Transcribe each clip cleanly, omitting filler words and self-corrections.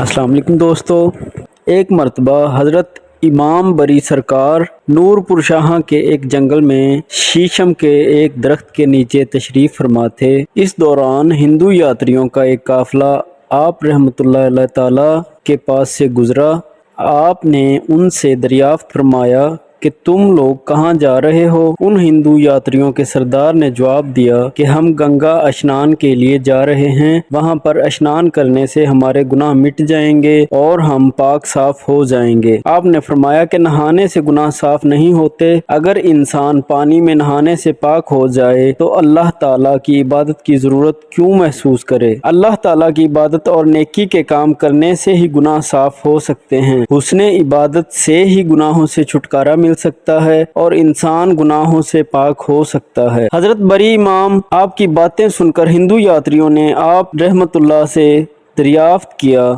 السلام علیکم دوستو، ایک مرتبہ حضرت امام بری سرکار نور پور شاہ کے ایک جنگل میں شیشم کے ایک درخت کے نیچے تشریف فرما تھے۔ اس دوران ہندو یاتریوں کا ایک قافلہ آپ رحمۃ اللہ تعالی کے پاس سے گزرا۔ آپ نے ان سے دریافت فرمایا کہ تم لوگ کہاں جا رہے ہو؟ ان ہندو یاتریوں کے سردار نے جواب دیا کہ ہم گنگا اشنان کے لیے جا رہے ہیں، وہاں پر اشنان کرنے سے ہمارے گناہ مٹ جائیں گے اور ہم پاک صاف ہو جائیں گے۔ آپ نے فرمایا کہ نہانے سے گناہ صاف نہیں ہوتے، اگر انسان پانی میں نہانے سے پاک ہو جائے تو اللہ تعالیٰ کی عبادت کی ضرورت کیوں محسوس کرے؟ اللہ تعالیٰ کی عبادت اور نیکی کے کام کرنے سے ہی گناہ صاف ہو سکتے ہیں۔ حسن عبادت سے ہی گناہوں سے چھٹکارا مل سکتا ہے اور انسان گناہوں سے پاک ہو سکتا ہے۔ حضرت بری امام آپ کی باتیں سن کر ہندو یاتریوں نے آپ رحمت اللہ سے دریافت کیا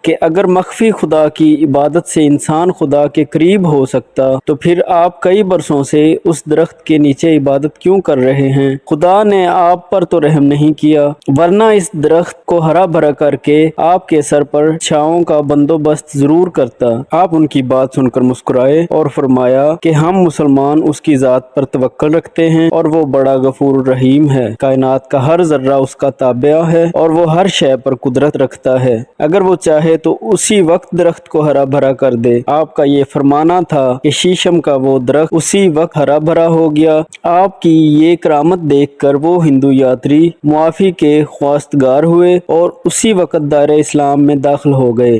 کہ اگر مخفی خدا کی عبادت سے انسان خدا کے قریب ہو سکتا تو پھر آپ کئی برسوں سے اس درخت کے نیچے عبادت کیوں کر رہے ہیں؟ خدا نے آپ پر تو رحم نہیں کیا، ورنہ اس درخت کو ہرا بھرا کر کے آپ کے سر پر چھاؤں کا بندوبست ضرور کرتا۔ آپ ان کی بات سن کر مسکرائے اور فرمایا کہ ہم مسلمان اس کی ذات پر توکل رکھتے ہیں اور وہ بڑا غفور رحیم ہے، کائنات کا ہر ذرہ اس کا تابع ہے اور وہ ہر شے پر قدرت رکھتا ہے، اگر وہ چاہے تو اسی وقت درخت کو ہرا بھرا کر دے۔ آپ کا یہ فرمانا تھا کہ شیشم کا وہ درخت اسی وقت ہرا بھرا ہو گیا۔ آپ کی یہ کرامت دیکھ کر وہ ہندو یاتری معافی کے خواستگار ہوئے اور اسی وقت دائرہ اسلام میں داخل ہو گئے۔